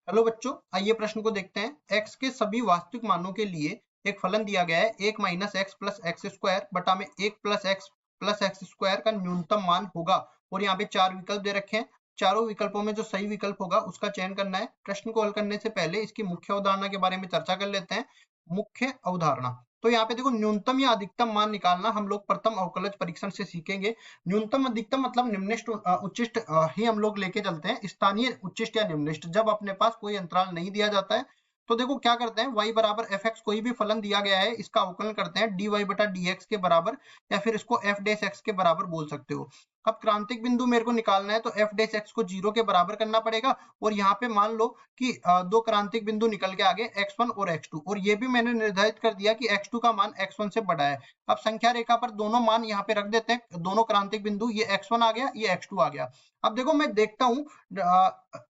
Hello बच्चों, आइए प्रश्न को देखते हैं। x के सभी वास्तविक मानों के लिए एक फलन दिया गया है 1 minus x plus x square बटा में 1 प्लस एक्स स्क्वायर का न्यूनतम मान होगा। और यहाँ पे चार विकल्प दे रखे हैं। चारों विकल्पों में जो सही विकल्प होगा उसका चयन करना है। प्रश्न को हल करने से पहले इसकी मुख्य अवधारणा के बारे में चर्चा कर लेते हैं। मुख्य अवधारणा तो यहाँ पे देखो, न्यूनतम या अधिकतम मान निकालना हम लोग प्रथम अवकलज परीक्षण से सीखेंगे। न्यूनतम अधिकतम मतलब निम्निष्ट उच्चिष्ट ही हम लोग लेके चलते हैं। स्थानीय उच्चिष्ट या निम्निष्ट जब अपने पास कोई अंतराल नहीं दिया जाता है तो देखो क्या करते हैं, y बराबर एफ एक्स कोई भी फलन दिया गया है इसका अवकलन करते हैं डी वाई बटा डी एक्स के बराबर, या फिर इसको एफ डेस एक्स के बराबर बोल सकते हो। अब क्रांतिक बिंदु मेरे को निकालना है तो एफ डेस एक्स को 0 के बराबर करना पड़ेगा। और यहाँ पे मान लो कि दो क्रांतिक बिंदु निकल के आगे x1 और x2, और ये भी मैंने निर्धारित कर दिया कि x2 का मान x1 से बड़ा है। अब संख्या रेखा पर दोनों मान यहाँ पे रख देते हैं, दोनों क्रांतिक बिंदु, ये x1 आ गया, ये x2 आ गया। अब देखो मैं देखता हूँ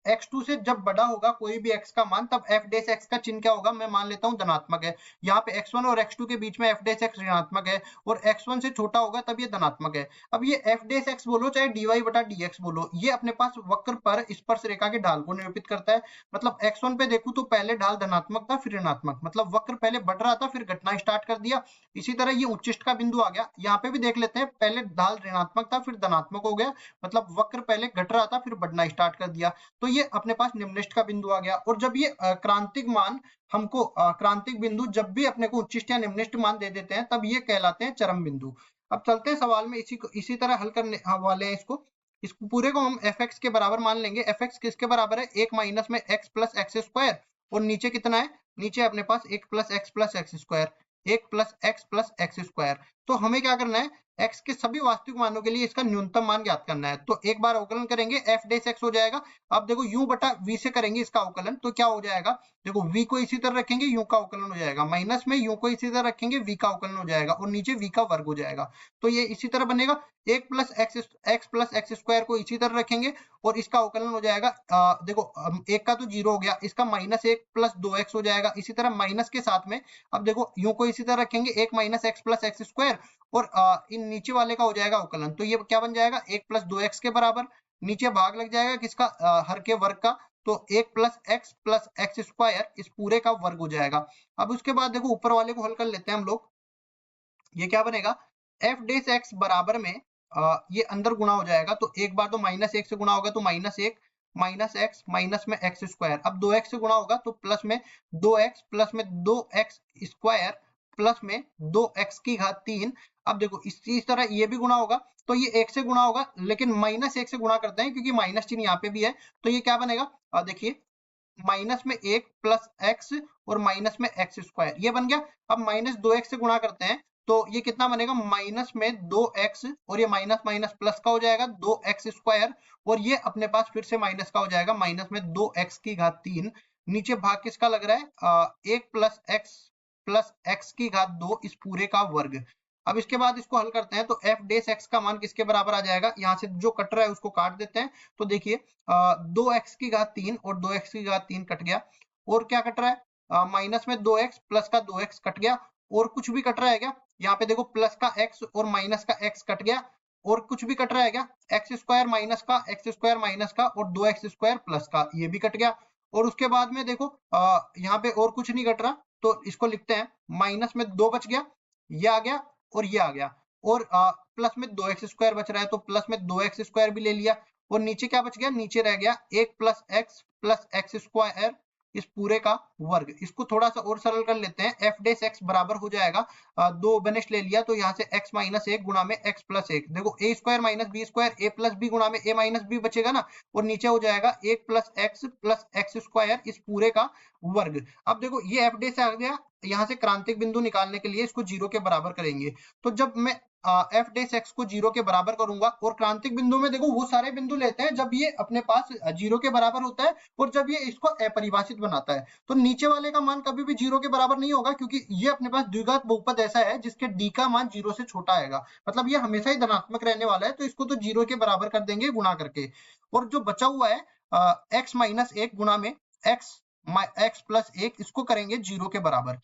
x2 से जब बड़ा होगा कोई भी x का मान, तब f डेश x का चिन्ह क्या होगा, मैं मान लेता हूँ धनात्मक है। यहाँ पे x1 और x2 के बीच में f डेश x ऋणात्मक है, और x1 से छोटा होगा तब ये धनात्मक है। अब ये f डेश x बोलो चाहे dy बटा dx बोलो, ये अपने पास वक्र पर स्पर्श रेखा के ढाल को निरूपित करता है। मतलब x1 पे देखूं तो पहले ढाल धनात्मक था फिर ऋणात्मक, मतलब वक्र पहले बढ़ रहा था फिर घटना स्टार्ट कर दिया। इसी तरह ये उच्चिष्ट का बिंदु आ गया, यहाँ पे भी देख लेते हैं, पहले ढाल ऋणात्मक था फिर धनात्मक हो गया, मतलब वक्र पहले घट रहा था फिर बढ़ना स्टार्ट कर दिया। तो ये अपने पास निम्निष्ट का बिंदु आ गया। और जब ये क्रांतिक मान हमको क्रांतिक बिंदु जब भी अपने को उच्चिष्ट या निम्निष्ट मान दे देते हैं तब ये कहलाते हैं चरम बिंदु। अब चलते हैं सवाल में, इसी तरह हल करने वाले हैं इसको पूरे को हम एफ एक्स के बराबर मान लेंगे। एफ एक्स किसके बराबर है, एक माइनस में एक्स प्लस एक्स स्क्वायर, और नीचे कितना है, नीचे अपने पास एक प्लस एक्स स्क्वायर, एक प्लस एक्स स्क्वायर। तो हमें क्या करना है, x के सभी वास्तविक मानों के लिए इसका न्यूनतम मान ज्ञात करना है। तो एक बार अवकलन करेंगे f डेश x हो जाएगा। अब देखो u बटा v से करेंगे इसका अवकलन, तो क्या हो जाएगा, देखो v को इसी तरह रखेंगे u का अवकलन हो जाएगा, माइनस में u को इसी तरह रखेंगे v का अवकलन हो जाएगा, और नीचे v का वर्ग हो जाएगा। तो ये इसी तरह बनेगा, एक प्लस एक्स स्क्वायर को इसी तरह रखेंगे और इसका अवकलन हो जाएगा। देखो एक का तो 0 हो गया, इसका माइनस एक प्लस 2x हो जाएगा, इसी तरह माइनस के साथ में अब देखो u को इसी तरह रखेंगे, एक minus x plus x square, और इन नीचे वाले का हो जाएगा अवकलन। तो ये क्या बन जाएगा, एक प्लस 2x के बराबर, नीचे भाग लग जाएगा किसका, हर के वर्ग का, तो एक प्लस एक्स स्क्वायर इस पूरे का वर्ग हो जाएगा। अब उसके बाद देखो ऊपर वाले को हल कर लेते हैं हम लोग। ये क्या बनेगा, एफ डेश एक्स बराबर में ये अंदर गुणा हो जाएगा, तो एक बार तो माइनस एक से गुणा होगा तो माइनस एक, माइनस एक्स माइनस में एक्स स्क्वायर, अब 2x से गुणा होगा तो प्लस में 2x प्लस में 2x स्क्वायर प्लस में 2x की घात 3। अब देखो इसी तरह ये भी गुणा होगा, तो ये एक से गुणा होगा, लेकिन माइनस एक से गुणा करते हैं क्योंकि माइनस चिन्ह यहाँ पे भी है। तो ये क्या बनेगा, देखिए माइनस में एक प्लस एक्स और माइनस में एक्स स्क्वायर, ये बन गया। अब माइनस 2x से गुणा करते हैं तो ये कितना बनेगा, माइनस में 2x, और ये माइनस माइनस प्लस का हो जाएगा 2x स्क्वायर, और ये अपने पास फिर से माइनस का हो जाएगा, माइनस में 2x की घात 3। नीचे भाग किसका लग रहा है, एक प्लस एक्स की घात 2 इस पूरे का वर्ग। अब इसके बाद इसको हल करते हैं तो f डेश x का मान किसके बराबर आ जाएगा, यहाँ से जो कट रहा है उसको काट देते हैं। तो देखिए 2x की घात 3 और 2x की घात 3 कट गया, और क्या कट रहा है, माइनस में 2x प्लस का 2x कट गया, और कुछ भी कट रहा है क्या, यहाँ पे देखो प्लस का x और माइनस का x कट गया, और कुछ भी कट रहा है क्या, एक्स स्क्वायर माइनस का, एक्स स्क्वायर माइनस का, और 2x स्क्वायर प्लस का, ये भी कट गया। और उसके बाद में देखो यहाँ पे और कुछ नहीं कट रहा, तो इसको लिखते हैं, माइनस में 2 बच गया, ये आ गया और ये आ गया, और प्लस में 2x स्क्वायर बच रहा है, तो प्लस में 2x स्क्वायर भी ले लिया, और नीचे क्या बच गया, नीचे रह गया एक प्लस एक्स स्क्वायर इस पूरे का वर्ग। इसको थोड़ा सा और सरल कर लेते हैं, एफ डेश एक्स बराबर हो जाएगा, दो बनिश ले लिया तो यहाँ से x माइनस एक गुणा में x प्लस एक, देखो a square minus B square, a plus B गुणा में a माइनस बी बचेगा ना, और नीचे हो जाएगा एक प्लस एक्स स्क्वायर इस पूरे का वर्ग। अब देखो ये एफ डेश आ गया, यहाँ से क्रांतिक बिंदु निकालने के लिए इसको 0 के बराबर करेंगे। तो जब मैं एफ डेश एक्स को 0 के बराबर करूंगा, और क्रांतिक बिंदु में देखो वो सारे बिंदु लेते हैं जब ये अपने पास 0 के बराबर होता है, और जब ये इसको अपरिभाषित बनाता है। तो नीचे वाले का मान कभी भी 0 के बराबर नहीं होगा, क्योंकि ये अपने पास द्विघात बहुपद ऐसा है जिसके d का मान 0 से छोटा आएगा, मतलब ये हमेशा ही धनात्मक रहने वाला है, तो इसको तो 0 के बराबर कर देंगे गुणा करके। और जो बचा हुआ है x माइनस एक गुणा में x प्लस एक, इसको करेंगे 0 के बराबर।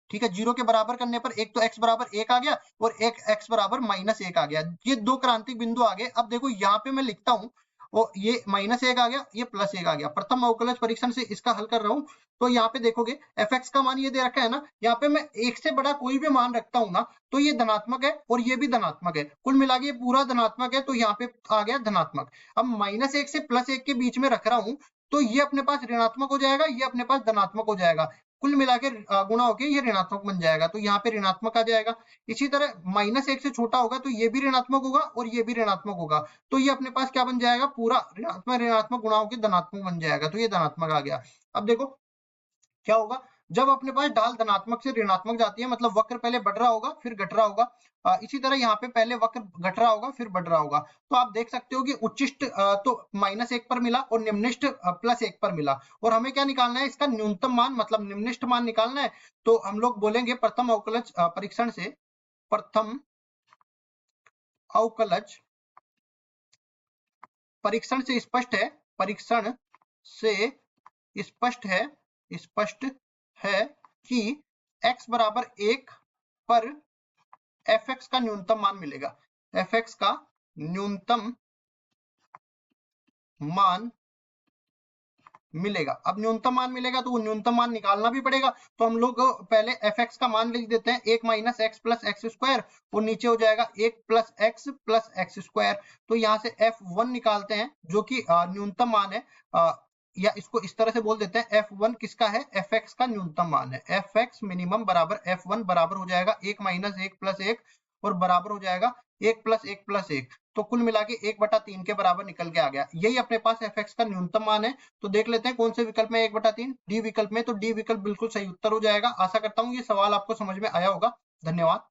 ठीक है, 0 के बराबर करने पर एक तो x बराबर एक आ गया, और एक x बराबर माइनस एक आ गया, ये दो क्रांतिक बिंदु आ गए। अब देखो यहाँ पे मैं लिखता हूँ, और ये -1 आ गया, ये +1 आ गया। प्रथम अवकलज परीक्षण से इसका हल कर रहा हूँ, तो यहाँ पे देखोगे f(x) का मान ये दे रखा है ना, यहाँ पे मैं 1 से बड़ा कोई भी मान रखता हूँ ना, तो ये धनात्मक है और ये भी धनात्मक है, कुल मिला के ये पूरा धनात्मक है, तो यहाँ पे आ गया धनात्मक। अब -1 से +1 के बीच में रख रहा हूँ, तो ये अपने पास ऋणात्मक हो जाएगा, ये अपने पास धनात्मक हो जाएगा, कुल मिला के गुणा होके ये ऋणात्मक बन जाएगा, तो यहाँ पे ऋणात्मक आ जाएगा। इसी तरह -1 से छोटा होगा तो ये भी ऋणात्मक होगा और ये भी ऋणात्मक होगा, तो ये अपने पास क्या बन जाएगा, पूरा ऋणात्मक ऋणात्मक गुणा होकर धनात्मक बन जाएगा, तो ये धनात्मक आ गया। अब देखो क्या होगा, जब अपने पास ढाल धनात्मक से ऋणात्मक जाती है, मतलब वक्र पहले बढ़ रहा होगा फिर घट रहा होगा, इसी तरह यहाँ पे पहले वक्र घट रहा होगा फिर बढ़ रहा होगा। तो आप देख सकते हो कि उच्चिष्ट तो -1 पर मिला और निम्निष्ठ +1 पर मिला, और हमें क्या निकालना है, इसका न्यूनतम मान मतलब निम्निष्ठ मान निकालना है। तो हम लोग बोलेंगे प्रथम अवकलज परीक्षण से, प्रथम अवकलज परीक्षण से स्पष्ट है, परीक्षण से स्पष्ट है कि x बराबर 1 पर f(x) का न्यूनतम मान मिलेगा, f(x) का न्यूनतम मान मिलेगा। अब न्यूनतम मान मिलेगा तो वो न्यूनतम मान निकालना भी पड़ेगा, तो हम लोग पहले f(x) का मान लिख देते हैं 1 - x + x² और नीचे हो जाएगा 1 + x + x²। तो यहाँ से f1 निकालते हैं जो कि न्यूनतम मान है, या इसको इस तरह से बोल देते हैं f1 किसका है, f(x) का न्यूनतम मान है। f(x) मिनिमम बराबर f1 बराबर हो जाएगा 1 - 1 + 1 और बराबर हो जाएगा 1 + 1 + 1, तो कुल मिला के 1/3 के बराबर निकल के आ गया। यही अपने पास f(x) का न्यूनतम मान है। तो देख लेते हैं कौन से विकल्प में 1/3, डी विकल्प में, तो डी विकल्प बिल्कुल सही उत्तर हो जाएगा। आशा करता हूँ ये सवाल आपको समझ में आया होगा। धन्यवाद।